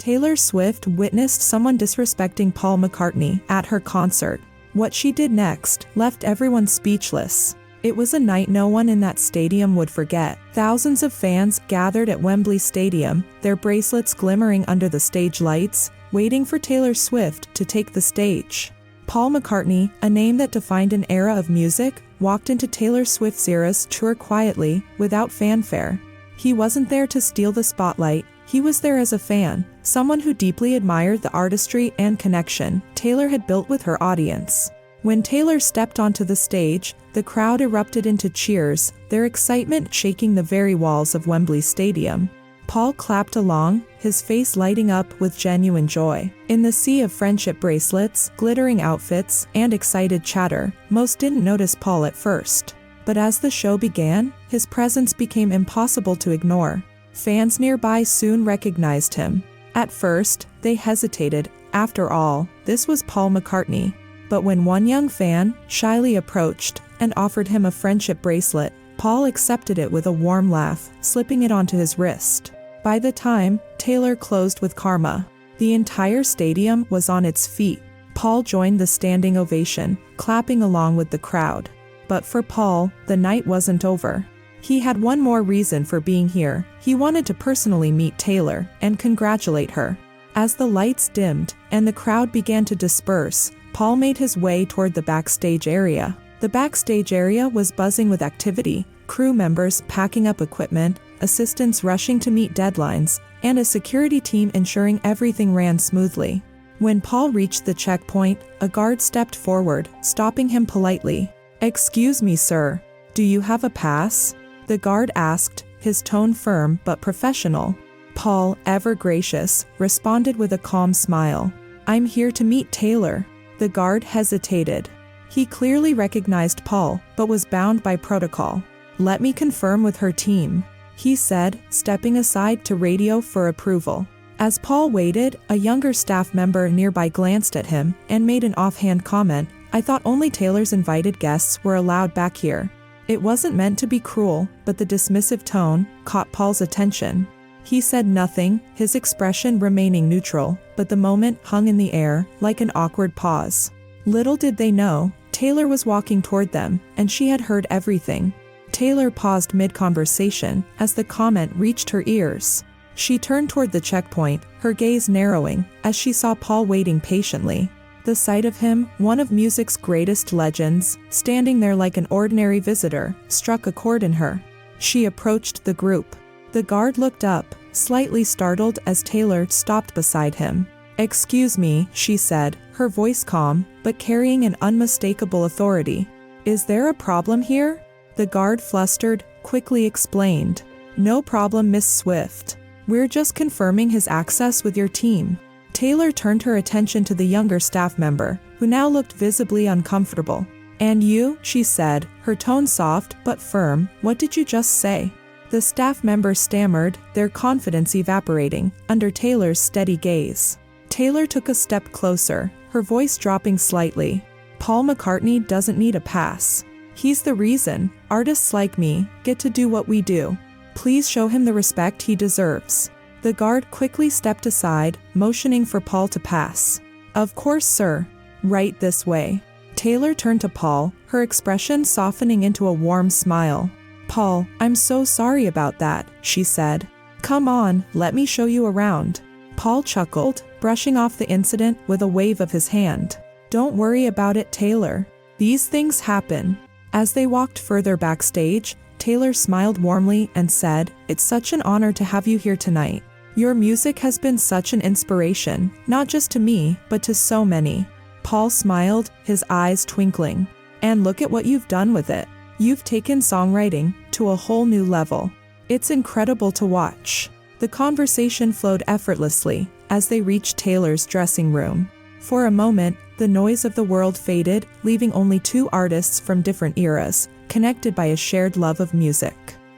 Taylor Swift witnessed someone disrespecting Paul McCartney at her concert. What she did next left everyone speechless. It was a night no one in that stadium would forget. Thousands of fans gathered at Wembley Stadium, their bracelets glimmering under the stage lights, waiting for Taylor Swift to take the stage. Paul McCartney, a name that defined an era of music, walked into Taylor Swift's Eras tour quietly, without fanfare. He wasn't there to steal the spotlight, he was there as a fan, someone who deeply admired the artistry and connection Taylor had built with her audience. When Taylor stepped onto the stage, the crowd erupted into cheers, their excitement shaking the very walls of Wembley Stadium. Paul clapped along, his face lighting up with genuine joy. In the sea of friendship bracelets, glittering outfits, and excited chatter, most didn't notice Paul at first. But as the show began, his presence became impossible to ignore. Fans nearby soon recognized him. At first, they hesitated. After all, this was Paul McCartney. But when one young fan shyly approached and offered him a friendship bracelet, Paul accepted it with a warm laugh, slipping it onto his wrist. By the time Taylor closed with Karma, the entire stadium was on its feet. Paul joined the standing ovation, clapping along with the crowd. But for Paul, the night wasn't over. He had one more reason for being here. He wanted to personally meet Taylor and congratulate her. As the lights dimmed and the crowd began to disperse, Paul made his way toward the backstage area. The backstage area was buzzing with activity, crew members packing up equipment, assistants rushing to meet deadlines, and a security team ensuring everything ran smoothly. When Paul reached the checkpoint, a guard stepped forward, stopping him politely. "Excuse me, sir. Do you have a pass?" the guard asked, his tone firm but professional. Paul, ever gracious, responded with a calm smile. "I'm here to meet Taylor." The guard hesitated. He clearly recognized Paul, but was bound by protocol. "Let me confirm with her team," he said, stepping aside to radio for approval. As Paul waited, a younger staff member nearby glanced at him and made an offhand comment. "I thought only Taylor's invited guests were allowed back here." It wasn't meant to be cruel, but the dismissive tone caught Paul's attention. He said nothing, his expression remaining neutral, but the moment hung in the air, like an awkward pause. Little did they know, Taylor was walking toward them, and she had heard everything. Taylor paused mid-conversation as the comment reached her ears. She turned toward the checkpoint, her gaze narrowing, as she saw Paul waiting patiently. The sight of him, one of music's greatest legends, standing there like an ordinary visitor, struck a chord in her. She approached the group. The guard looked up, slightly startled as Taylor stopped beside him. "Excuse me," she said, her voice calm, but carrying an unmistakable authority. "Is there a problem here?" The guard, flustered, quickly explained. "No problem, Miss Swift. We're just confirming his access with your team." Taylor turned her attention to the younger staff member, who now looked visibly uncomfortable. "And you," she said, her tone soft but firm, "what did you just say?" The staff member stammered, their confidence evaporating under Taylor's steady gaze. Taylor took a step closer, her voice dropping slightly. "Paul McCartney doesn't need a pass. He's the reason artists like me get to do what we do. Please show him the respect he deserves." The guard quickly stepped aside, motioning for Paul to pass. "Of course, sir. Right this way." Taylor turned to Paul, her expression softening into a warm smile. "Paul, I'm so sorry about that," she said. "Come on, let me show you around." Paul chuckled, brushing off the incident with a wave of his hand. "Don't worry about it, Taylor. These things happen." As they walked further backstage, Taylor smiled warmly and said, "It's such an honor to have you here tonight. Your music has been such an inspiration, not just to me, but to so many." Paul smiled, his eyes twinkling. "And look at what you've done with it. You've taken songwriting to a whole new level. It's incredible to watch." The conversation flowed effortlessly as they reached Taylor's dressing room. For a moment, the noise of the world faded, leaving only two artists from different eras, connected by a shared love of music.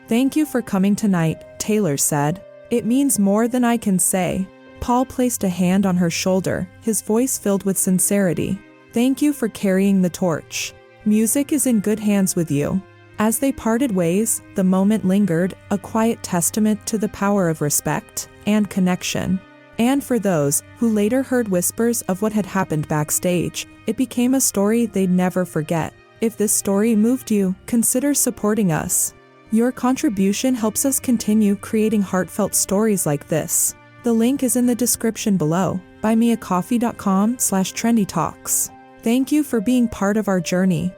"Thank you for coming tonight," Taylor said. "It means more than I can say." Paul placed a hand on her shoulder, his voice filled with sincerity. "Thank you for carrying the torch. Music is in good hands with you." As they parted ways, the moment lingered, a quiet testament to the power of respect and connection. And for those who later heard whispers of what had happened backstage, it became a story they'd never forget. If this story moved you, consider supporting us. Your contribution helps us continue creating heartfelt stories like this. The link is in the description below. buymeacoffee.com/trendytalks. Thank you for being part of our journey.